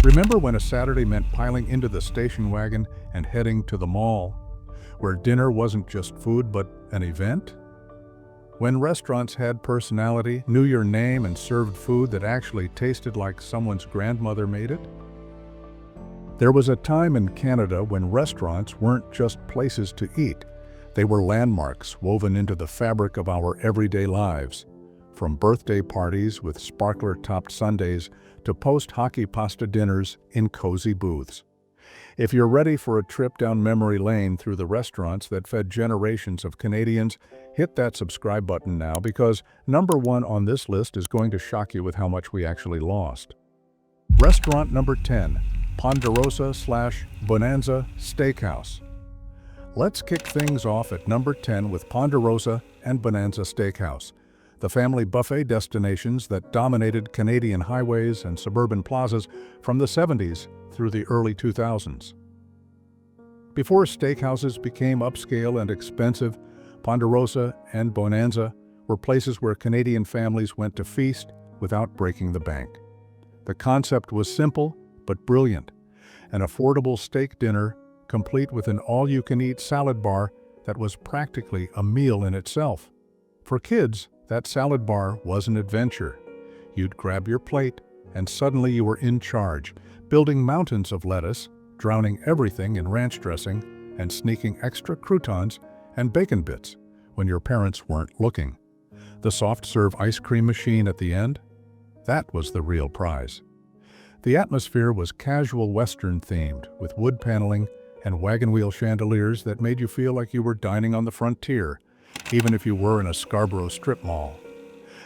Remember when a Saturday meant piling into the station wagon and heading to the mall, where dinner wasn't just food but an event? When restaurants had personality, knew your name, and served food that actually tasted like someone's grandmother made it? There was a time in Canada when restaurants weren't just places to eat. They were landmarks woven into the fabric of our everyday lives. From birthday parties with sparkler-topped sundaes to post-hockey pasta dinners in cozy booths. If you're ready for a trip down memory lane through the restaurants that fed generations of Canadians, hit that subscribe button now, because number 1 on this list is going to shock you with how much we actually lost. Restaurant number 10, Ponderosa/Bonanza Steakhouse. Let's kick things off at number 10 with Ponderosa and Bonanza Steakhouse, the family buffet destinations that dominated Canadian highways and suburban plazas from the 70s through the early 2000s. Before steakhouses became upscale and expensive, Ponderosa and Bonanza were places where Canadian families went to feast without breaking the bank. The concept was simple but brilliant: an affordable steak dinner complete with an all-you-can-eat salad bar that was practically a meal in itself. For kids, that salad bar was an adventure. You'd grab your plate, and suddenly you were in charge, building mountains of lettuce, drowning everything in ranch dressing, and sneaking extra croutons and bacon bits when your parents weren't looking. The soft-serve ice cream machine at the end? That was the real prize. The atmosphere was casual Western-themed, with wood paneling and wagon wheel chandeliers that made you feel like you were dining on the frontier, even if you were in a Scarborough strip mall.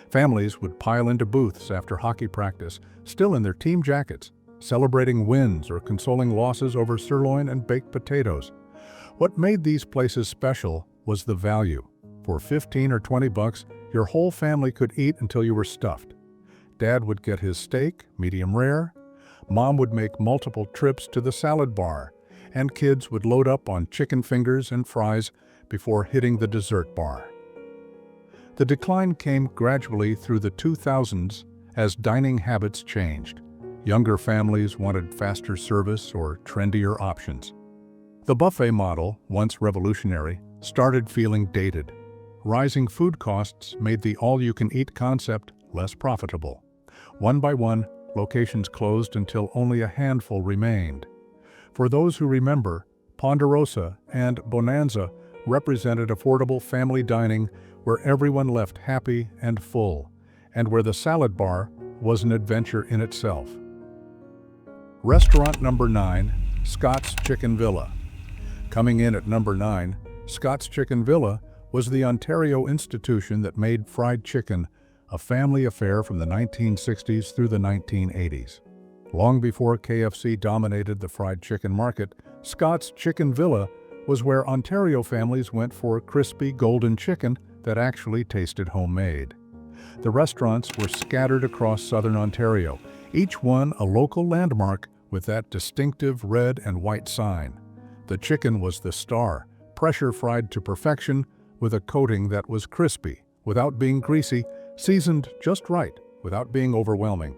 Families would pile into booths after hockey practice, still in their team jackets, celebrating wins or consoling losses over sirloin and baked potatoes. What made these places special was the value. For 15 or 20 bucks, your whole family could eat until you were stuffed. Dad would get his steak, medium rare. Mom would make multiple trips to the salad bar, and kids would load up on chicken fingers and fries before hitting the dessert bar. The decline came gradually through the 2000s as dining habits changed. Younger families wanted faster service or trendier options. The buffet model, once revolutionary, started feeling dated. Rising food costs made the all-you-can-eat concept less profitable. One by one, locations closed until only a handful remained. For those who remember, Ponderosa and Bonanza represented affordable family dining where everyone left happy and full, and where the salad bar was an adventure in itself. Restaurant number 9, Scott's Chicken Villa. Coming in at number 9, Scott's Chicken Villa was the Ontario institution that made fried chicken a family affair from the 1960s through the 1980s. Long before KFC dominated the fried chicken market, Scott's Chicken Villa was where Ontario families went for crispy golden chicken that actually tasted homemade. The restaurants were scattered across southern Ontario, each one a local landmark with that distinctive red and white sign. The chicken was the star, pressure-fried to perfection with a coating that was crispy, without being greasy, seasoned just right, without being overwhelming.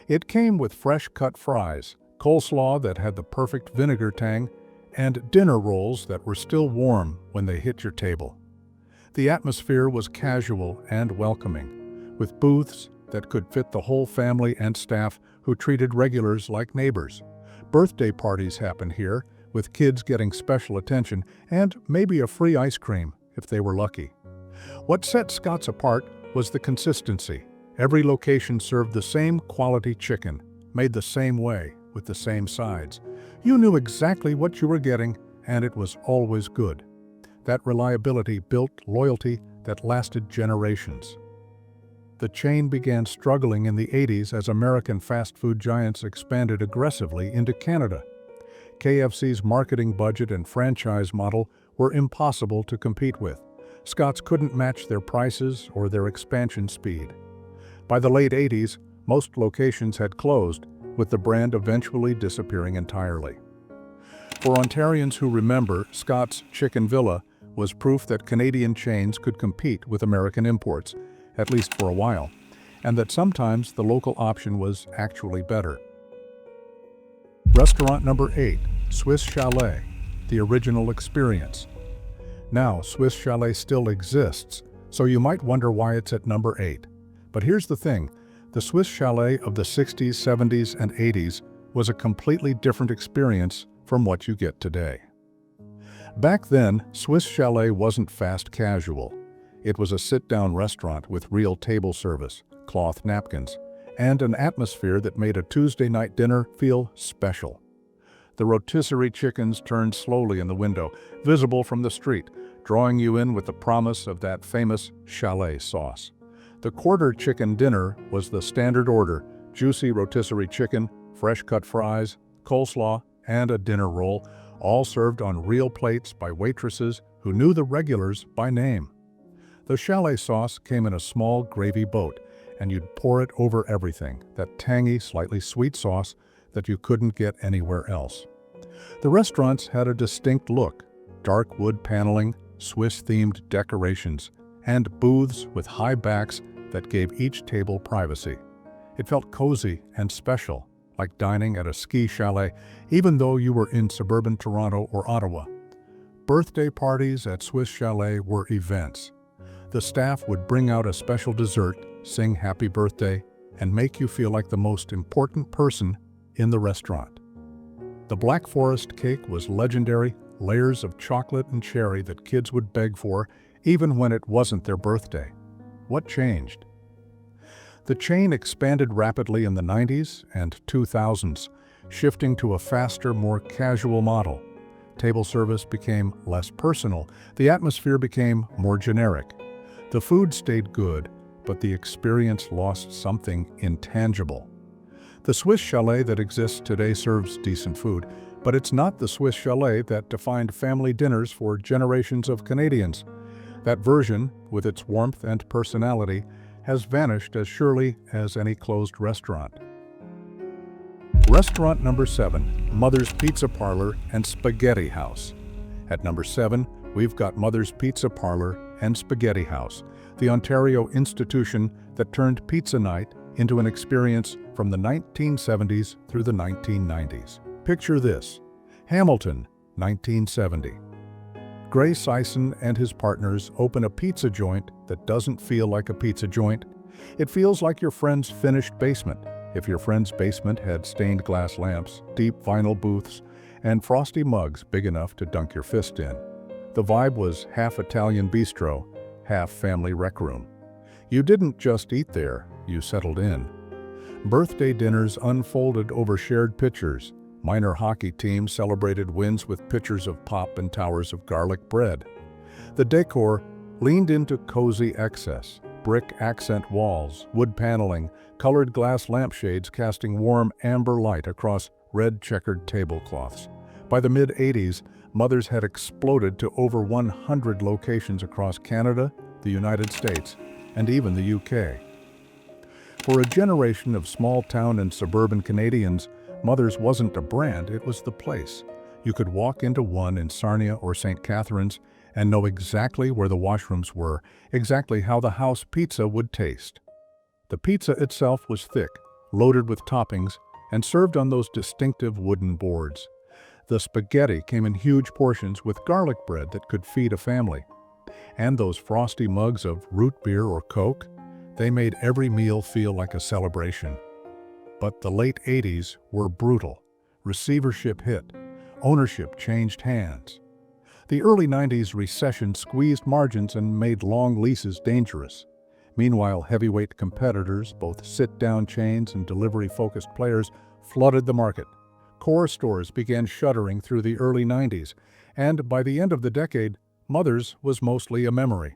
It came with fresh-cut fries, coleslaw that had the perfect vinegar tang, and dinner rolls that were still warm when they hit your table. The atmosphere was casual and welcoming, with booths that could fit the whole family and staff who treated regulars like neighbors. Birthday parties happened here, with kids getting special attention and maybe a free ice cream if they were lucky. What set Scott's apart was the consistency. Every location served the same quality chicken, made the same way, with the same sides. You knew exactly what you were getting, and it was always good. That reliability built loyalty that lasted generations. The chain began struggling in the 80s as American fast food giants expanded aggressively into Canada. KFC's marketing budget and franchise model were impossible to compete with. Scott's couldn't match their prices or their expansion speed. By the late 80s, most locations had closed, with the brand eventually disappearing entirely. For Ontarians who remember, Scott's Chicken Villa was proof that Canadian chains could compete with American imports, at least for a while, and that sometimes the local option was actually better. Restaurant number 8, Swiss Chalet, the original experience. Now, Swiss Chalet still exists, so you might wonder why it's at number 8. But here's the thing, the Swiss Chalet of the 60s, 70s, and 80s was a completely different experience from what you get today. Back then, Swiss Chalet wasn't fast casual. It was a sit-down restaurant with real table service, cloth napkins, and an atmosphere that made a Tuesday night dinner feel special. The rotisserie chickens turned slowly in the window, visible from the street, drawing you in with the promise of that famous chalet sauce. The quarter chicken dinner was the standard order: juicy rotisserie chicken, fresh-cut fries, coleslaw, and a dinner roll, all served on real plates by waitresses who knew the regulars by name. The chalet sauce came in a small gravy boat, and you'd pour it over everything, that tangy, slightly sweet sauce that you couldn't get anywhere else. The restaurants had a distinct look: dark wood paneling, Swiss-themed decorations, and booths with high backs that gave each table privacy. It felt cozy and special, like dining at a ski chalet, even though you were in suburban Toronto or Ottawa. Birthday parties at Swiss Chalet were events. The staff would bring out a special dessert, sing happy birthday, and make you feel like the most important person in the restaurant. The Black Forest cake was legendary, layers of chocolate and cherry that kids would beg for, even when it wasn't their birthday. What changed? The chain expanded rapidly in the 90s and 2000s, shifting to a faster, more casual model. Table service became less personal. The atmosphere became more generic. The food stayed good, but the experience lost something intangible. The Swiss Chalet that exists today serves decent food, but it's not the Swiss Chalet that defined family dinners for generations of Canadians. That version, with its warmth and personality, has vanished as surely as any closed restaurant. Restaurant number 7, Mother's Pizza Parlor and Spaghetti House. At number 7, we've got Mother's Pizza Parlor and Spaghetti House, the Ontario institution that turned pizza night into an experience from the 1970s through the 1990s. Picture this: Hamilton, 1970. Gray Sison and his partners open a pizza joint that doesn't feel like a pizza joint. It feels like your friend's finished basement, if your friend's basement had stained glass lamps, deep vinyl booths, and frosty mugs big enough to dunk your fist in. The vibe was half Italian bistro, half family rec room. You didn't just eat there, you settled in. Birthday dinners unfolded over shared pitchers. Minor hockey teams celebrated wins with pitchers of pop and towers of garlic bread. The decor leaned into cozy excess: brick accent walls, wood paneling, colored glass lampshades casting warm amber light across red-checkered tablecloths. By the mid-80s, Mother's had exploded to over 100 locations across Canada, the United States, and even the UK. For a generation of small-town and suburban Canadians, Mother's wasn't a brand, it was the place. You could walk into one in Sarnia or St. Catharines and know exactly where the washrooms were, exactly how the house pizza would taste. The pizza itself was thick, loaded with toppings, and served on those distinctive wooden boards. The spaghetti came in huge portions with garlic bread that could feed a family. And those frosty mugs of root beer or Coke, they made every meal feel like a celebration. But the late 80s were brutal. Receivership hit. Ownership changed hands. The early 90s recession squeezed margins and made long leases dangerous. Meanwhile, heavyweight competitors, both sit-down chains and delivery-focused players, flooded the market. Core stores began shuttering through the early 90s, and by the end of the decade, Mother's was mostly a memory.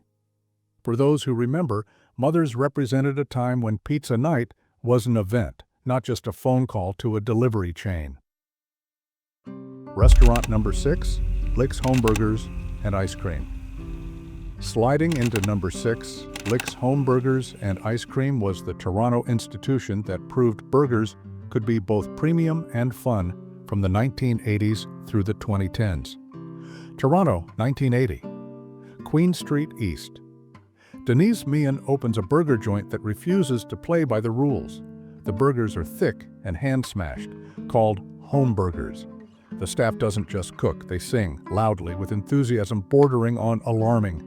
For those who remember, Mother's represented a time when pizza night was an event, not just a phone call to a delivery chain. Restaurant number 6, Lick's Homeburgers and Ice Cream. Sliding into number 6, Lick's Homeburgers and Ice Cream was the Toronto institution that proved burgers could be both premium and fun from the 1980s through the 2010s. Toronto, 1980. Queen Street East. Denise Meehan opens a burger joint that refuses to play by the rules. The burgers are thick and hand-smashed, called Homeburgers. The staff doesn't just cook, they sing, loudly, with enthusiasm bordering on alarming.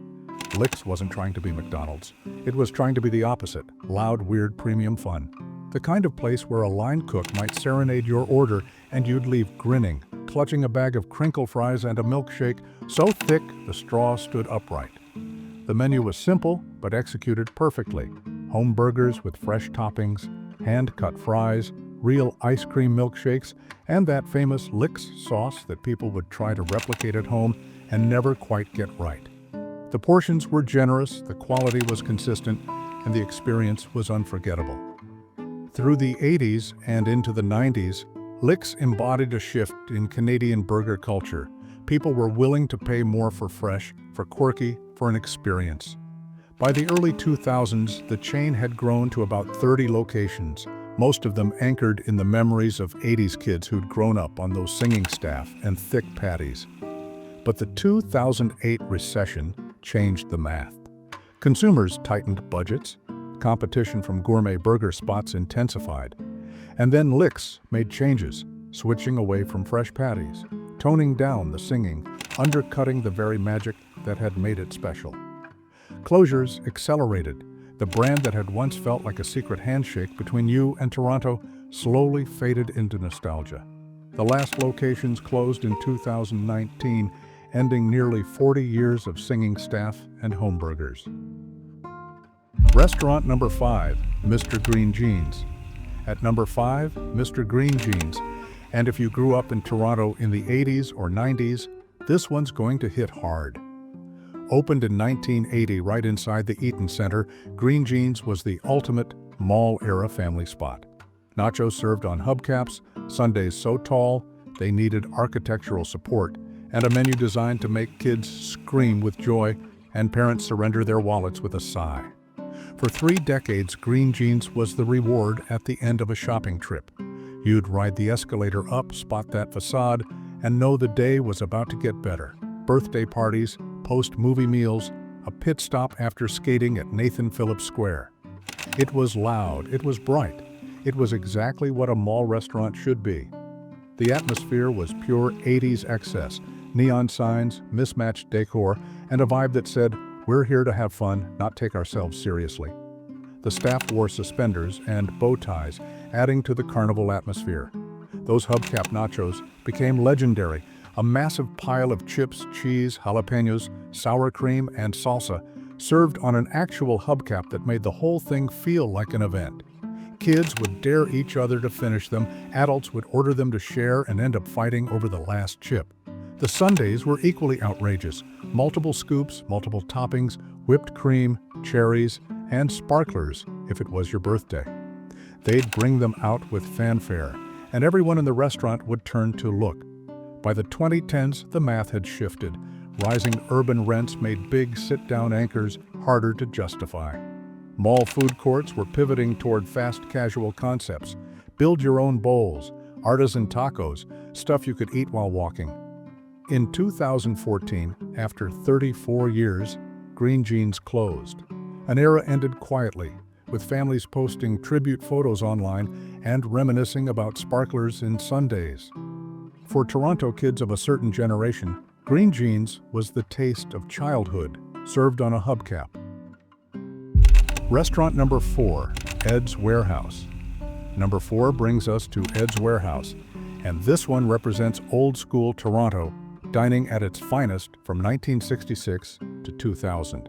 Licks wasn't trying to be McDonald's. It was trying to be the opposite, loud, weird, premium fun. The kind of place where a line cook might serenade your order and you'd leave grinning, clutching a bag of crinkle fries and a milkshake so thick the straw stood upright. The menu was simple, but executed perfectly. Home burgers with fresh toppings, hand-cut fries, real ice cream milkshakes, and that famous Licks sauce that people would try to replicate at home and never quite get right. The portions were generous, the quality was consistent, and the experience was unforgettable. Through the 80s and into the 90s, Licks embodied a shift in Canadian burger culture. People were willing to pay more for fresh, for quirky, for an experience. By the early 2000s, the chain had grown to about 30 locations, most of them anchored in the memories of 80s kids who'd grown up on those singing staff and thick patties. But the 2008 recession changed the math. Consumers tightened budgets, competition from gourmet burger spots intensified, and then Licks made changes, switching away from fresh patties, toning down the singing, undercutting the very magic that had made it special. Closures accelerated. The brand that had once felt like a secret handshake between you and Toronto slowly faded into nostalgia. The last locations closed in 2019, ending nearly 40 years of singing staff and home burgers. Restaurant number 5, Mr. Green Jeans. At number 5, Mr. Green Jeans. And if you grew up in Toronto in the 80s or 90s, this one's going to hit hard. Opened in 1980 right inside the Eaton Center, Green Jeans was the ultimate mall-era family spot. Nachos served on hubcaps, sundaes so tall they needed architectural support, and a menu designed to make kids scream with joy and parents surrender their wallets with a sigh. For 3 decades, Green Jeans was the reward at the end of a shopping trip. You'd ride the escalator up, spot that facade, and know the day was about to get better. Birthday parties, post-movie meals, a pit stop after skating at Nathan Phillips Square. It was loud, it was bright. It was exactly what a mall restaurant should be. The atmosphere was pure 80s excess, neon signs, mismatched decor, and a vibe that said, "We're here to have fun, not take ourselves seriously." The staff wore suspenders and bow ties, adding to the carnival atmosphere. Those hubcap nachos became legendary, a massive pile of chips, cheese, jalapenos, sour cream, and salsa, served on an actual hubcap that made the whole thing feel like an event. Kids would dare each other to finish them, adults would order them to share and end up fighting over the last chip. The sundaes were equally outrageous. Multiple scoops, multiple toppings, whipped cream, cherries, and sparklers if it was your birthday. They'd bring them out with fanfare, and everyone in the restaurant would turn to look. By the 2010s, the math had shifted. Rising urban rents made big sit-down anchors harder to justify. Mall food courts were pivoting toward fast casual concepts. Build your own bowls, artisan tacos, stuff you could eat while walking. In 2014, after 34 years, Green Jeans closed. An era ended quietly, with families posting tribute photos online and reminiscing about sparklers in sundaes. For Toronto kids of a certain generation, Green Jeans was the taste of childhood, served on a hubcap. Restaurant number 4, Ed's Warehouse. Number 4 brings us to Ed's Warehouse, and this one represents old-school Toronto, dining at its finest from 1966 to 2000.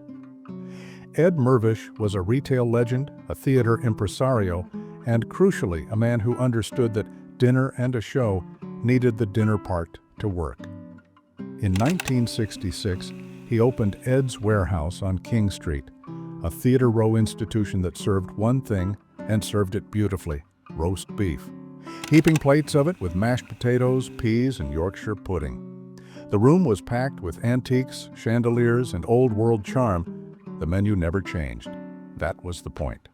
Ed Mervish was a retail legend, a theater impresario, and crucially, a man who understood that dinner and a show needed the dinner part to work. In 1966, he opened Ed's Warehouse on King Street, a theater row institution that served one thing and served it beautifully: roast beef. Heaping plates of it with mashed potatoes, peas, and Yorkshire pudding. The room was packed with antiques, chandeliers, and old-world charm. The menu never changed. That was the point.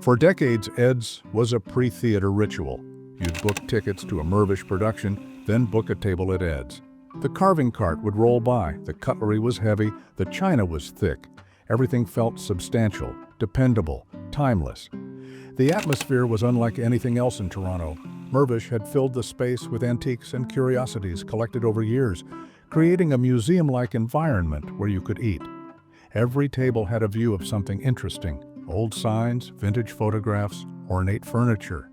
For decades, Ed's was a pre-theater ritual. You'd book tickets to a Mervish production, then book a table at Ed's. The carving cart would roll by, the cutlery was heavy, the china was thick. Everything felt substantial, dependable, timeless. The atmosphere was unlike anything else in Toronto. Mervish had filled the space with antiques and curiosities collected over years, creating a museum-like environment where you could eat. Every table had a view of something interesting: old signs, vintage photographs, ornate furniture.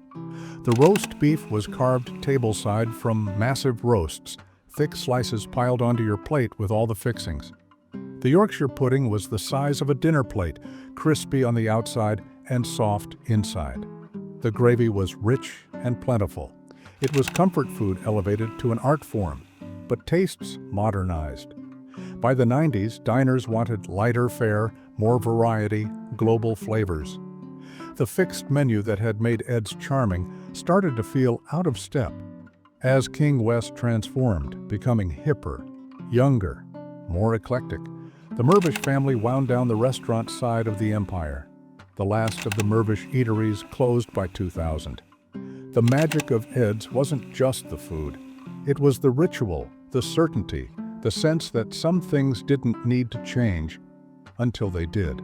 The roast beef was carved tableside from massive roasts, thick slices piled onto your plate with all the fixings. The Yorkshire pudding was the size of a dinner plate, crispy on the outside and soft inside. The gravy was rich and plentiful. It was comfort food elevated to an art form, but tastes modernized. By the 90s, diners wanted lighter fare, more variety, global flavors. The fixed menu that had made Ed's charming started to feel out of step. As King West transformed, becoming hipper, younger, more eclectic, the Mervish family wound down the restaurant side of the empire. The last of the Mervish eateries closed by 2000. The magic of Ed's wasn't just the food. It was the ritual, the certainty, the sense that some things didn't need to change until they did.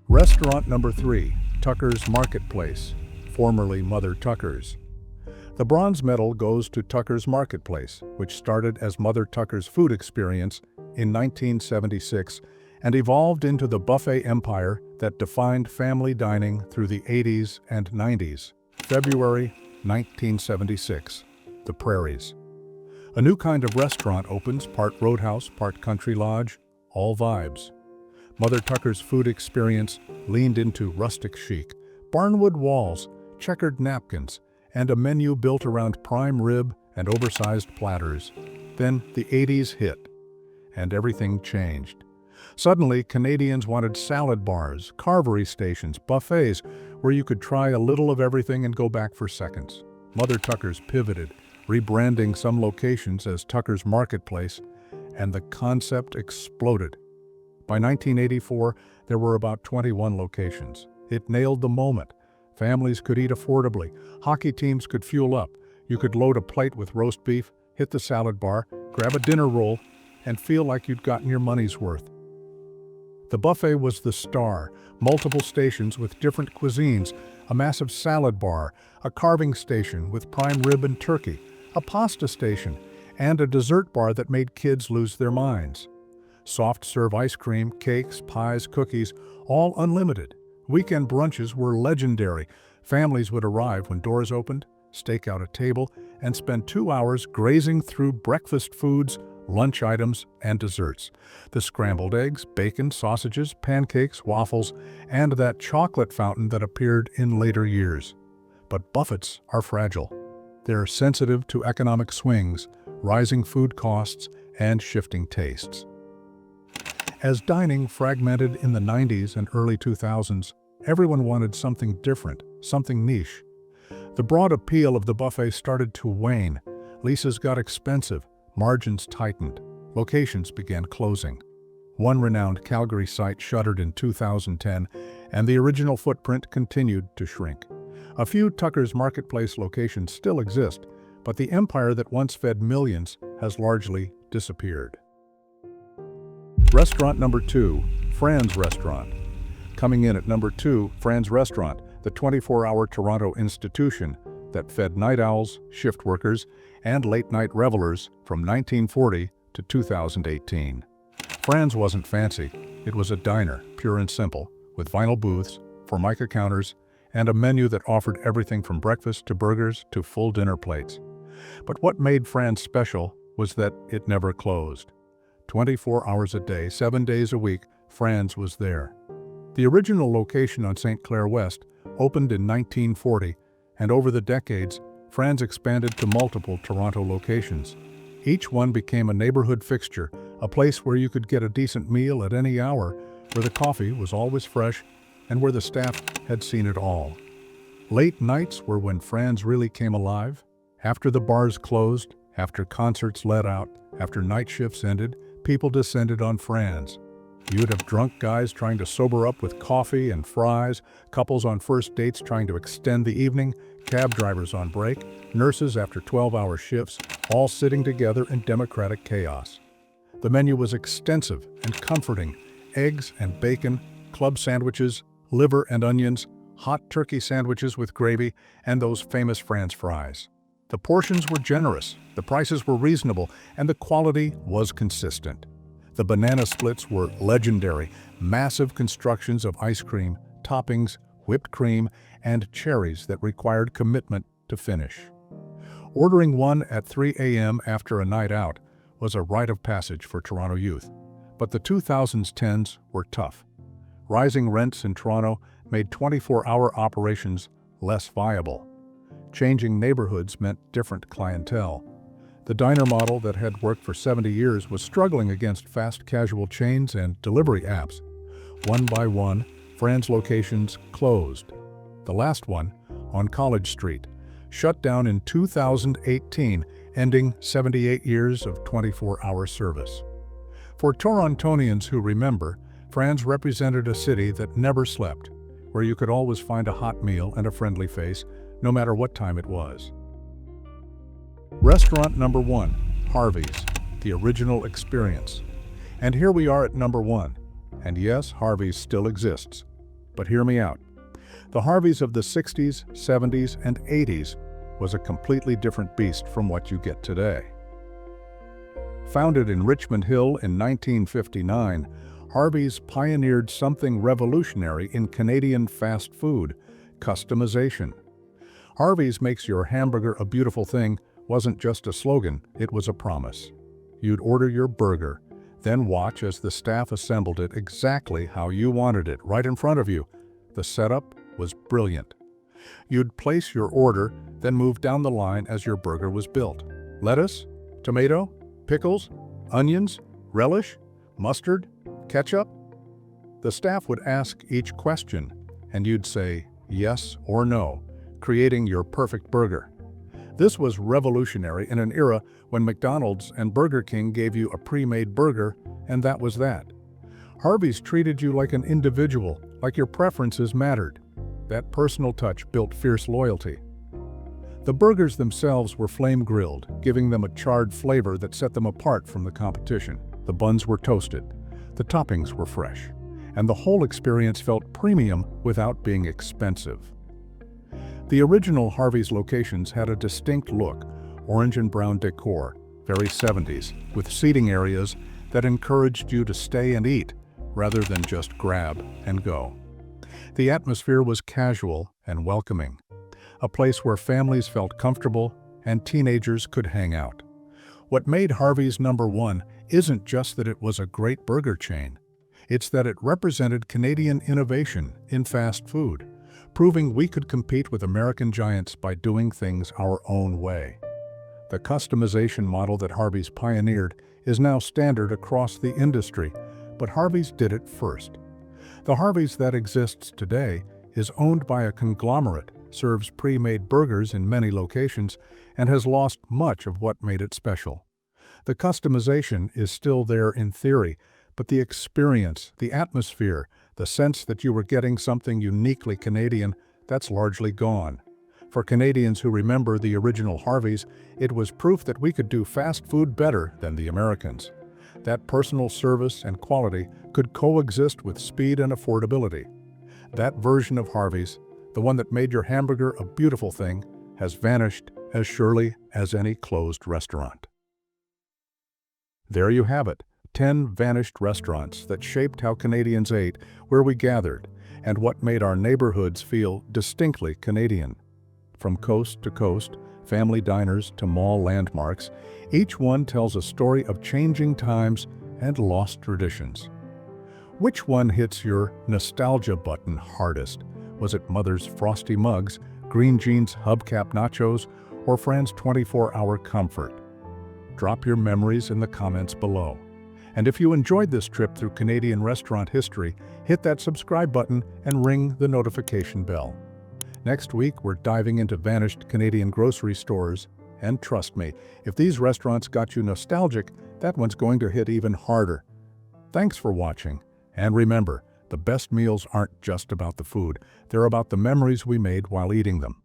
Restaurant number 3, Tucker's Marketplace, formerly Mother Tucker's. The bronze medal goes to Tucker's Marketplace, which started as Mother Tucker's food experience in 1976 and evolved into the buffet empire that defined family dining through the 80s and 90s. February 1976, the Prairies. A new kind of restaurant opens, part roadhouse, part country lodge, all vibes. Mother Tucker's food experience leaned into rustic chic, barnwood walls, checkered napkins, and a menu built around prime rib and oversized platters. Then the 80s hit, and everything changed. Suddenly, Canadians wanted salad bars, carvery stations, buffets, where you could try a little of everything and go back for seconds. Mother Tucker's pivoted, rebranding some locations as Tucker's Marketplace, and the concept exploded. By 1984, there were about 21 locations. It nailed the moment. Families could eat affordably. Hockey teams could fuel up. You could load a plate with roast beef, hit the salad bar, grab a dinner roll, and feel like you'd gotten your money's worth. The buffet was the star, multiple stations with different cuisines, a massive salad bar, a carving station with prime rib and turkey, a pasta station, and a dessert bar that made kids lose their minds. Soft-serve ice cream, cakes, pies, cookies, all unlimited. Weekend brunches were legendary. Families would arrive when doors opened, stake out a table, and spend 2 hours grazing through breakfast foods, lunch items, and desserts. The scrambled eggs, bacon, sausages, pancakes, waffles, and that chocolate fountain that appeared in later years. But buffets are fragile. They're sensitive to economic swings, rising food costs, and shifting tastes. As dining fragmented in the 90s and early 2000s, everyone wanted something different, something niche. The broad appeal of the buffet started to wane. Leases got expensive, margins tightened, locations began closing. One renowned Calgary site shuttered in 2010, and the original footprint continued to shrink. A few Tucker's Marketplace locations still exist, but the empire that once fed millions has largely disappeared. Restaurant number 2, Fran's Restaurant. Coming in at number 2, Fran's Restaurant, the 24-hour Toronto institution that fed night owls, shift workers, and late-night revelers from 1940 to 2018. Fran's wasn't fancy. It was a diner, pure and simple, with vinyl booths, formica counters, and a menu that offered everything from breakfast to burgers to full dinner plates. But what made Fran's special was that it never closed. 24 hours a day, 7 days a week, Fran's was there. The original location on St. Clair West opened in 1940, and over the decades, Fran's expanded to multiple Toronto locations. Each one became a neighborhood fixture, a place where you could get a decent meal at any hour, where the coffee was always fresh, and where the staff had seen it all. Late nights were when Fran's really came alive. After the bars closed, after concerts let out, after night shifts ended, people descended on Fran's. You'd have drunk guys trying to sober up with coffee and fries, couples on first dates trying to extend the evening, cab drivers on break, nurses after 12-hour shifts, all sitting together in democratic chaos. The menu was extensive and comforting: eggs and bacon, club sandwiches, liver and onions, hot turkey sandwiches with gravy, and those famous Fran's fries. The portions were generous, the prices were reasonable, and the quality was consistent. The banana splits were legendary, massive constructions of ice cream, toppings, whipped cream, and cherries that required commitment to finish. Ordering one at 3 a.m. after a night out was a rite of passage for Toronto youth. But the 2010s were tough. Rising rents in Toronto made 24-hour operations less viable. Changing neighborhoods meant different clientele. The diner model that had worked for 70 years was struggling against fast casual chains and delivery apps. One by one, Fran's locations closed. The last one, on College Street, shut down in 2018, ending 78 years of 24-hour service. For Torontonians who remember, Fran's represented a city that never slept, where you could always find a hot meal and a friendly face, no matter what time it was. Restaurant number 1, Harvey's, the original experience. And here we are at number 1. And yes, Harvey's still exists. But hear me out. The Harvey's of the 60s, 70s, and 80s was a completely different beast from what you get today. Founded in Richmond Hill in 1959, Harvey's pioneered something revolutionary in Canadian fast food: customization. Harvey's makes your hamburger a beautiful thing wasn't just a slogan, it was a promise. You'd order your burger, then watch as the staff assembled it exactly how you wanted it, right in front of you. The setup was brilliant. You'd place your order, then move down the line as your burger was built. Lettuce, tomato, pickles, onions, relish, mustard, ketchup? The staff would ask each question, and you'd say yes or no, creating your perfect burger. This was revolutionary in an era when McDonald's and Burger King gave you a pre-made burger, and that was that. Harvey's treated you like an individual, like your preferences mattered. That personal touch built fierce loyalty. The burgers themselves were flame-grilled, giving them a charred flavor that set them apart from the competition. The buns were toasted, the toppings were fresh, and the whole experience felt premium without being expensive. The original Harvey's locations had a distinct look, orange and brown decor, very 70s, with seating areas that encouraged you to stay and eat, rather than just grab and go. The atmosphere was casual and welcoming, a place where families felt comfortable and teenagers could hang out. What made Harvey's number 1 isn't just that it was a great burger chain. It's that it represented Canadian innovation in fast food, proving we could compete with American giants by doing things our own way. The customization model that Harvey's pioneered is now standard across the industry, but Harvey's did it first. The Harvey's that exists today is owned by a conglomerate, serves pre-made burgers in many locations, and has lost much of what made it special. The customization is still there in theory, but the experience, the atmosphere, the sense that you were getting something uniquely Canadian, that's largely gone. For Canadians who remember the original Harvey's, it was proof that we could do fast food better than the Americans. That personal service and quality could coexist with speed and affordability. That version of Harvey's, the one that made your hamburger a beautiful thing, has vanished as surely as any closed restaurant. There you have it, 10 vanished restaurants that shaped how Canadians ate, where we gathered, and what made our neighborhoods feel distinctly Canadian. From coast to coast, family diners to mall landmarks, each one tells a story of changing times and lost traditions. Which one hits your nostalgia button hardest? Was it Mother's frosty mugs, Green Jean's hubcap nachos, or Fran's 24-hour comfort? Drop your memories in the comments below. And if you enjoyed this trip through Canadian restaurant history, hit that subscribe button and ring the notification bell. Next week, we're diving into vanished Canadian grocery stores. And trust me, if these restaurants got you nostalgic, that one's going to hit even harder. Thanks for watching. And remember, the best meals aren't just about the food. They're about the memories we made while eating them.